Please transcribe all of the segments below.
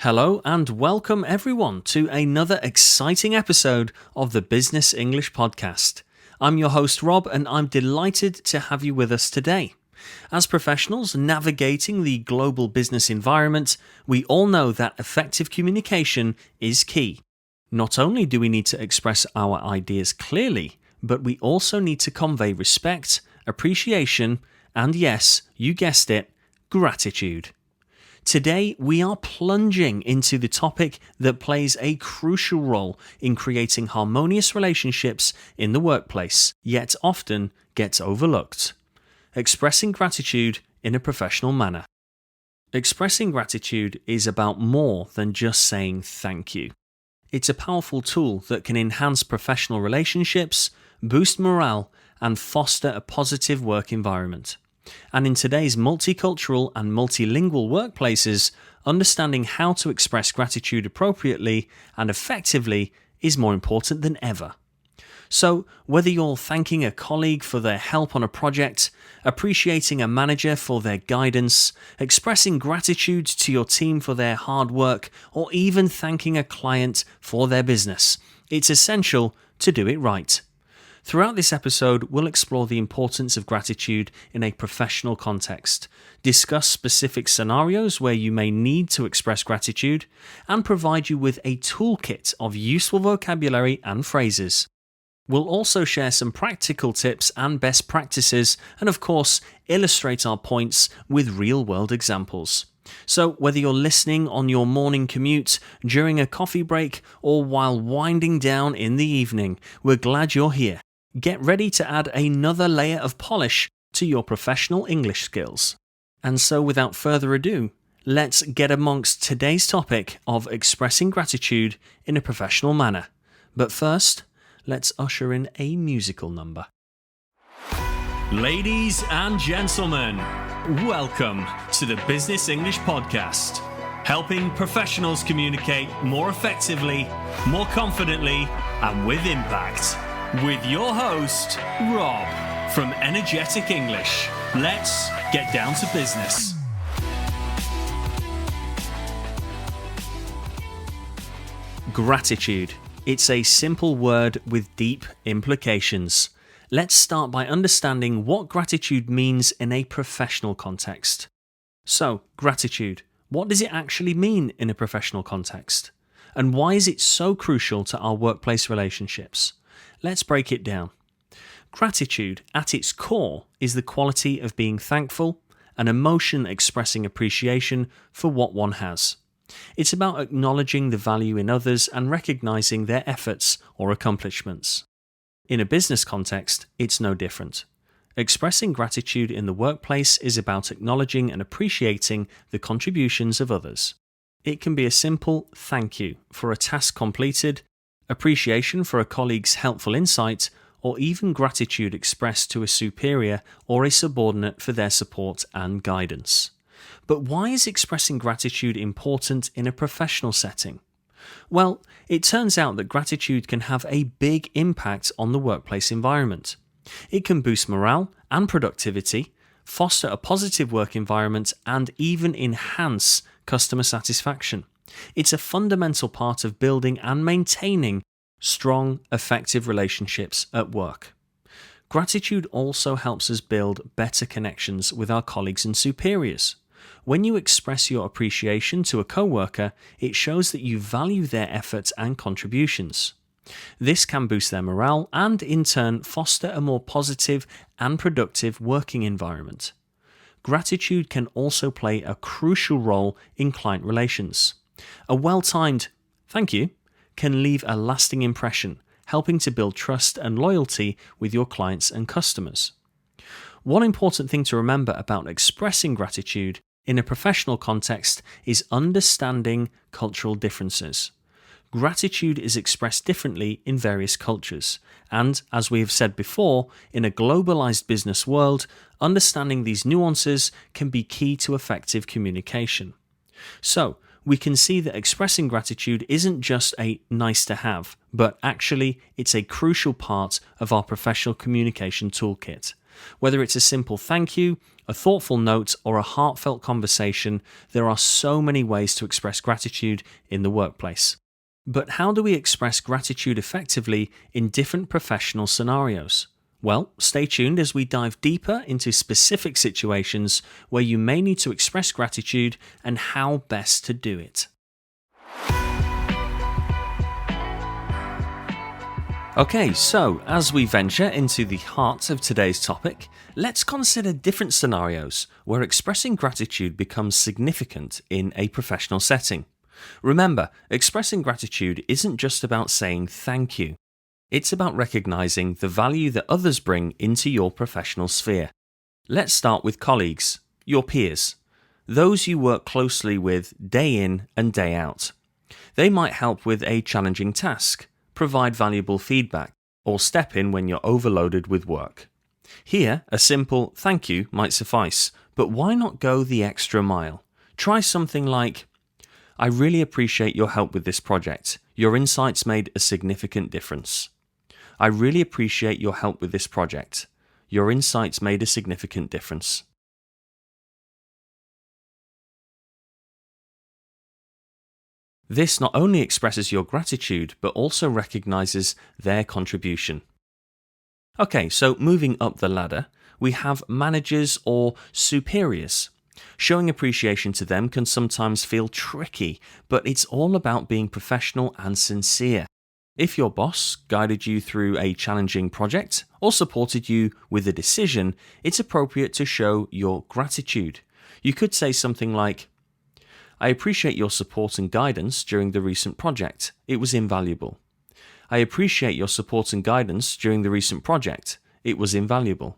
Hello and welcome everyone to another exciting episode of the Business English Podcast. I'm your host Rob and I'm delighted to have you with us today. As professionals navigating the global business environment, we all know that effective communication is key. Not only do we need to express our ideas clearly, but we also need to convey respect, appreciation, and yes, you guessed it, gratitude. Today, we are plunging into the topic that plays a crucial role in creating harmonious relationships in the workplace, yet often gets overlooked. Expressing gratitude in a professional manner. Expressing gratitude is about more than just saying thank you. It's a powerful tool that can enhance professional relationships, boost morale, and foster a positive work environment. And in today's multicultural and multilingual workplaces, understanding how to express gratitude appropriately and effectively is more important than ever. So, whether you're thanking a colleague for their help on a project, appreciating a manager for their guidance, expressing gratitude to your team for their hard work, or even thanking a client for their business, it's essential to do it right. Throughout this episode, we'll explore the importance of gratitude in a professional context, discuss specific scenarios where you may need to express gratitude, and provide you with a toolkit of useful vocabulary and phrases. We'll also share some practical tips and best practices, and of course, illustrate our points with real-world examples. So whether you're listening on your morning commute, during a coffee break, or while winding down in the evening, we're glad you're here. Get ready to add another layer of polish to your professional English skills. And so without further ado, let's get amongst today's topic of expressing gratitude in a professional manner. But first, let's usher in a musical number. Ladies and gentlemen, welcome to the Business English Podcast, helping professionals communicate more effectively, more confidently, and with impact. With your host, Rob, from Energetic English. Let's get down to business. Gratitude. It's a simple word with deep implications. Let's start by understanding what gratitude means in a professional context. So, gratitude. What does it actually mean in a professional context? And why is it so crucial to our workplace relationships? Let's break it down. Gratitude, at its core, is the quality of being thankful, an emotion expressing appreciation for what one has. It's about acknowledging the value in others and recognizing their efforts or accomplishments. In a business context, it's no different. Expressing gratitude in the workplace is about acknowledging and appreciating the contributions of others. It can be a simple thank you for a task completed, appreciation for a colleague's helpful insight, or even gratitude expressed to a superior or a subordinate for their support and guidance. But why is expressing gratitude important in a professional setting? Well, it turns out that gratitude can have a big impact on the workplace environment. It can boost morale and productivity, foster a positive work environment, and even enhance customer satisfaction. It's a fundamental part of building and maintaining strong, effective relationships at work. Gratitude also helps us build better connections with our colleagues and superiors. When you express your appreciation to a coworker, it shows that you value their efforts and contributions. This can boost their morale and, in turn, foster a more positive and productive working environment. Gratitude can also play a crucial role in client relations. A well-timed "thank you" can leave a lasting impression, helping to build trust and loyalty with your clients and customers. One important thing to remember about expressing gratitude in a professional context is understanding cultural differences. Gratitude is expressed differently in various cultures, and, as we have said before, in a globalized business world, understanding these nuances can be key to effective communication. So, we can see that expressing gratitude isn't just a nice to have, but actually it's a crucial part of our professional communication toolkit. Whether it's a simple thank you, a thoughtful note, or a heartfelt conversation, there are so many ways to express gratitude in the workplace. But how do we express gratitude effectively in different professional scenarios? Well, stay tuned as we dive deeper into specific situations where you may need to express gratitude and how best to do it. Okay, so as we venture into the heart of today's topic, let's consider different scenarios where expressing gratitude becomes significant in a professional setting. Remember, expressing gratitude isn't just about saying thank you. It's about recognizing the value that others bring into your professional sphere. Let's start with colleagues, your peers, those you work closely with day in and day out. They might help with a challenging task, provide valuable feedback, or step in when you're overloaded with work. Here, a simple thank you might suffice, but why not go the extra mile? Try something like, I really appreciate your help with this project. Your insights made a significant difference. I really appreciate your help with this project. Your insights made a significant difference. This not only expresses your gratitude, but also recognizes their contribution. Okay, so moving up the ladder, we have managers or superiors. Showing appreciation to them can sometimes feel tricky, but it's all about being professional and sincere. If your boss guided you through a challenging project or supported you with a decision, it's appropriate to show your gratitude. You could say something like, I appreciate your support and guidance during the recent project. It was invaluable. I appreciate your support and guidance during the recent project. It was invaluable.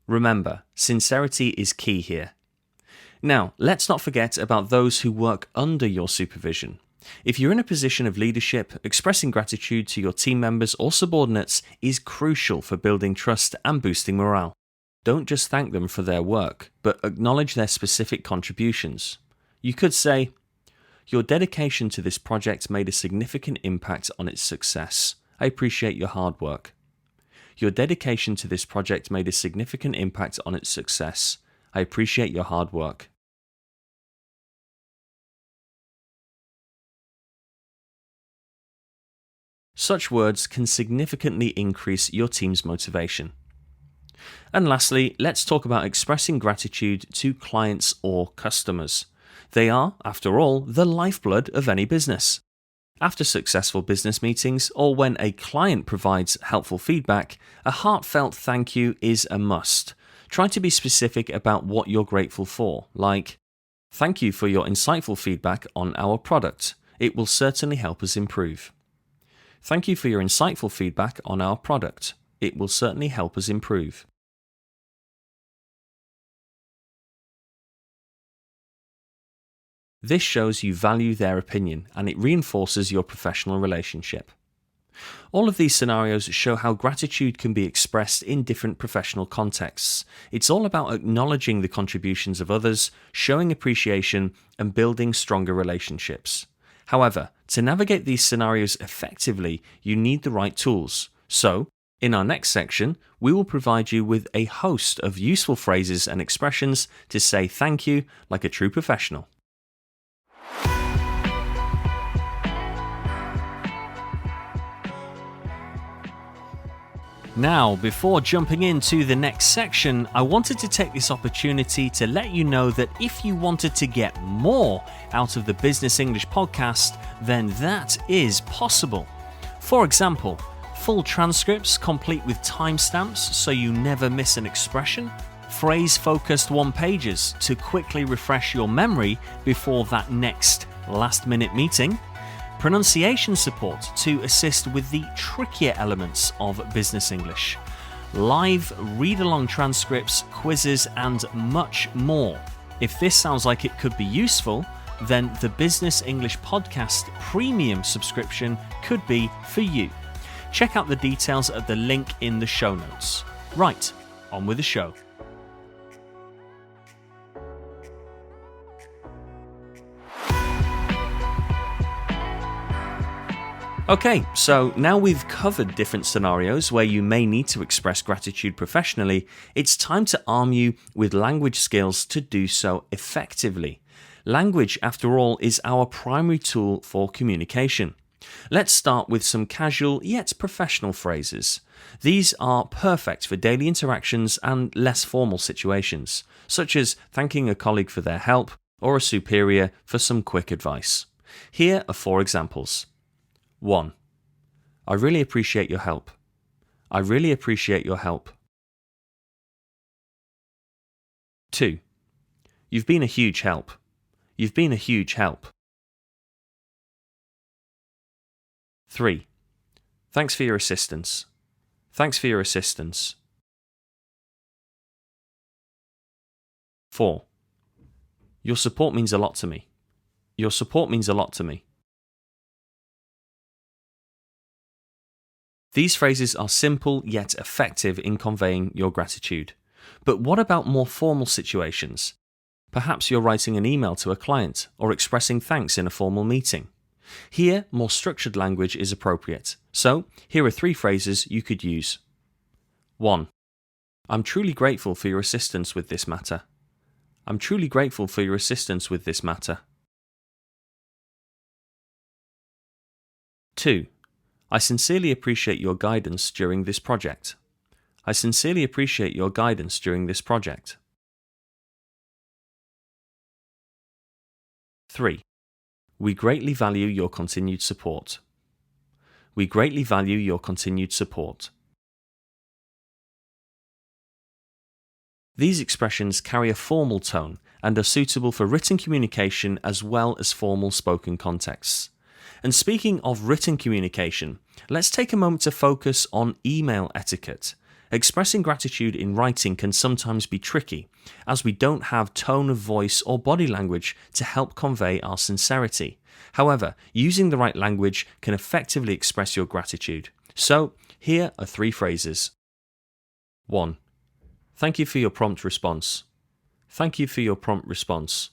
Remember, sincerity is key here. Now, let's not forget about those who work under your supervision. If you're in a position of leadership, expressing gratitude to your team members or subordinates is crucial for building trust and boosting morale. Don't just thank them for their work, but acknowledge their specific contributions. You could say, your dedication to this project made a significant impact on its success. I appreciate your hard work. Your dedication to this project made a significant impact on its success. I appreciate your hard work. Such words can significantly increase your team's motivation. And lastly, let's talk about expressing gratitude to clients or customers. They are, after all, the lifeblood of any business. After successful business meetings or when a client provides helpful feedback, a heartfelt thank you is a must. Try to be specific about what you're grateful for, like, thank you for your insightful feedback on our product. It will certainly help us improve. Thank you for your insightful feedback on our product. It will certainly help us improve. This shows you value their opinion and it reinforces your professional relationship. All of these scenarios show how gratitude can be expressed in different professional contexts. It's all about acknowledging the contributions of others, showing appreciation, and building stronger relationships. However, to navigate these scenarios effectively, you need the right tools. So, in our next section, we will provide you with a host of useful phrases and expressions to say thank you like a true professional. Now, before jumping into the next section, I wanted to take this opportunity to let you know that if you wanted to get more out of the Business English podcast, then that is possible. For example, full transcripts complete with timestamps so you never miss an expression, phrase-focused one-pagers to quickly refresh your memory before that next last-minute meeting, pronunciation support to assist with the trickier elements of business English, live read-along transcripts, quizzes, and much more. If this sounds like it could be useful, then the Business English Podcast Premium subscription could be for you. Check out the details at the link in the show notes. Right, on with the show. Okay, so now we've covered different scenarios where you may need to express gratitude professionally, it's time to arm you with language skills to do so effectively. Language, after all, is our primary tool for communication. Let's start with some casual yet professional phrases. These are perfect for daily interactions and less formal situations, such as thanking a colleague for their help or a superior for some quick advice. Here are 4 examples. 1. I really appreciate your help. I really appreciate your help. 2. You've been a huge help. You've been a huge help. 3. Thanks for your assistance. Thanks for your assistance. 4. Your support means a lot to me. Your support means a lot to me. These phrases are simple yet effective in conveying your gratitude. But what about more formal situations? Perhaps you're writing an email to a client or expressing thanks in a formal meeting. Here, more structured language is appropriate. So, here are 3 phrases you could use. 1. I'm truly grateful for your assistance with this matter. I'm truly grateful for your assistance with this matter. 2. I sincerely appreciate your guidance during this project. I sincerely appreciate your guidance during this project. 3. We greatly value your continued support. We greatly value your continued support. These expressions carry a formal tone and are suitable for written communication as well as formal spoken contexts. And speaking of written communication, let's take a moment to focus on email etiquette. Expressing gratitude in writing can sometimes be tricky, as we don't have tone of voice or body language to help convey our sincerity. However, using the right language can effectively express your gratitude. So, here are 3 phrases. 1. Thank you for your prompt response. Thank you for your prompt response.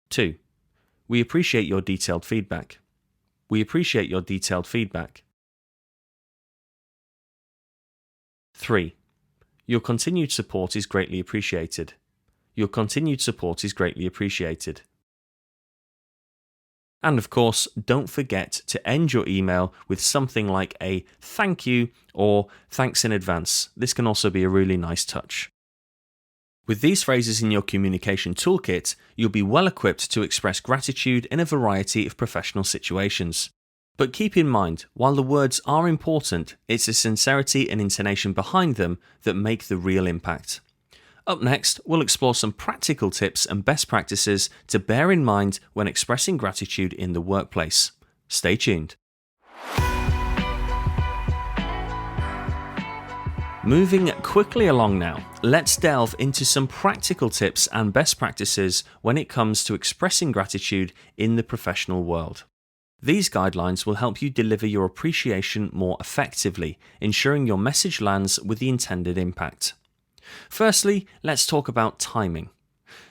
2. We appreciate your detailed feedback. We appreciate your detailed feedback. 3. Your continued support is greatly appreciated. Your continued support is greatly appreciated. And of course, don't forget to end your email with something like a thank you or thanks in advance. This can also be a really nice touch. With these phrases in your communication toolkit, you'll be well equipped to express gratitude in a variety of professional situations. But keep in mind, while the words are important, it's the sincerity and intonation behind them that make the real impact. Up next, we'll explore some practical tips and best practices to bear in mind when expressing gratitude in the workplace. Stay tuned. Moving quickly along now, let's delve into some practical tips and best practices when it comes to expressing gratitude in the professional world. These guidelines will help you deliver your appreciation more effectively, ensuring your message lands with the intended impact. Firstly, let's talk about timing.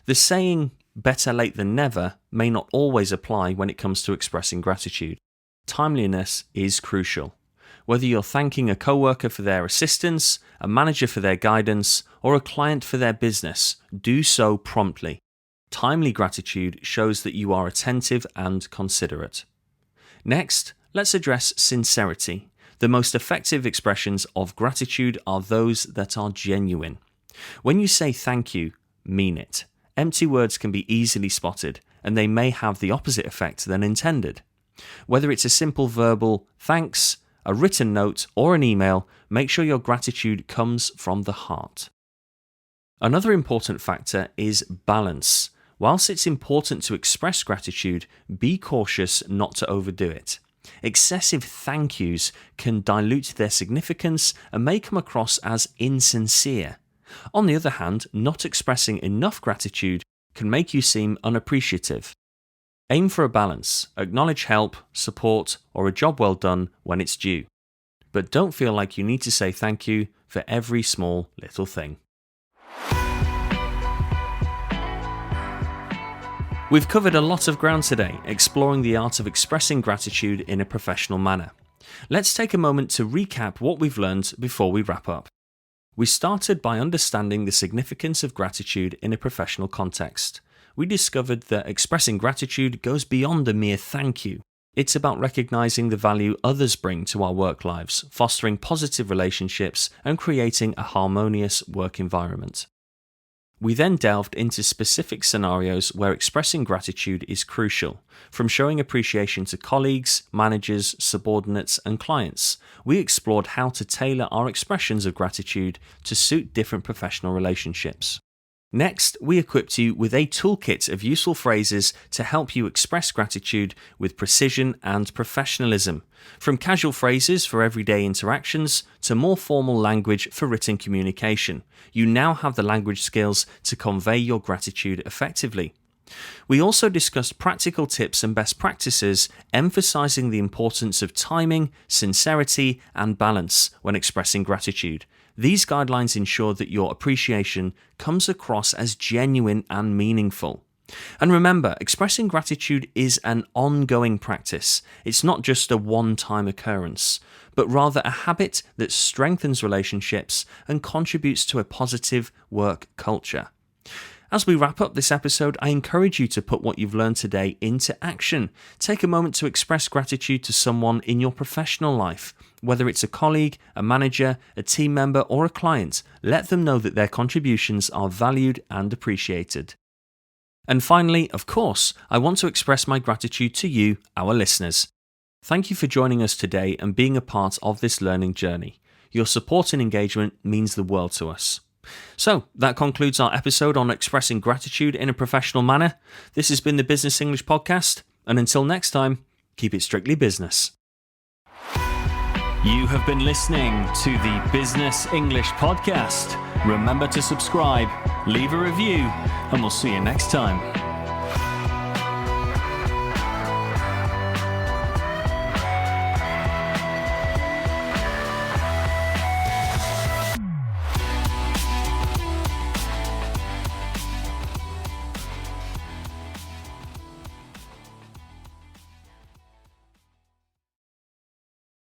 The saying, better late than never, may not always apply when it comes to expressing gratitude. Timeliness is crucial. Whether you're thanking a coworker for their assistance, a manager for their guidance, or a client for their business, do so promptly. Timely gratitude shows that you are attentive and considerate. Next, let's address sincerity. The most effective expressions of gratitude are those that are genuine. When you say thank you, mean it. Empty words can be easily spotted, and they may have the opposite effect than intended. Whether it's a simple verbal thanks, a written note, or an email, make sure your gratitude comes from the heart. Another important factor is balance. Whilst it's important to express gratitude, be cautious not to overdo it. Excessive thank yous can dilute their significance and may come across as insincere. On the other hand, not expressing enough gratitude can make you seem unappreciative. Aim for a balance. Acknowledge help, support, or a job well done when it's due. But don't feel like you need to say thank you for every small little thing. We've covered a lot of ground today, exploring the art of expressing gratitude in a professional manner. Let's take a moment to recap what we've learned before we wrap up. We started by understanding the significance of gratitude in a professional context. We discovered that expressing gratitude goes beyond a mere thank you. It's about recognizing the value others bring to our work lives, fostering positive relationships, and creating a harmonious work environment. We then delved into specific scenarios where expressing gratitude is crucial. From showing appreciation to colleagues, managers, subordinates, and clients, we explored how to tailor our expressions of gratitude to suit different professional relationships. Next, we equipped you with a toolkit of useful phrases to help you express gratitude with precision and professionalism, from casual phrases for everyday interactions to more formal language for written communication. You now have the language skills to convey your gratitude effectively. We also discussed practical tips and best practices, emphasizing the importance of timing, sincerity, and balance when expressing gratitude. These guidelines ensure that your appreciation comes across as genuine and meaningful. And remember, expressing gratitude is an ongoing practice. It's not just a one-time occurrence, but rather a habit that strengthens relationships and contributes to a positive work culture. As we wrap up this episode, I encourage you to put what you've learned today into action. Take a moment to express gratitude to someone in your professional life, whether it's a colleague, a manager, a team member, or a client. Let them know that their contributions are valued and appreciated. And finally, of course, I want to express my gratitude to you, our listeners. Thank you for joining us today and being a part of this learning journey. Your support and engagement means the world to us. So, that concludes our episode on expressing gratitude in a professional manner. This has been the Business English Podcast, and until next time, keep it strictly business. You have been listening to the Business English Podcast. Remember to subscribe, leave a review, and we'll see you next time.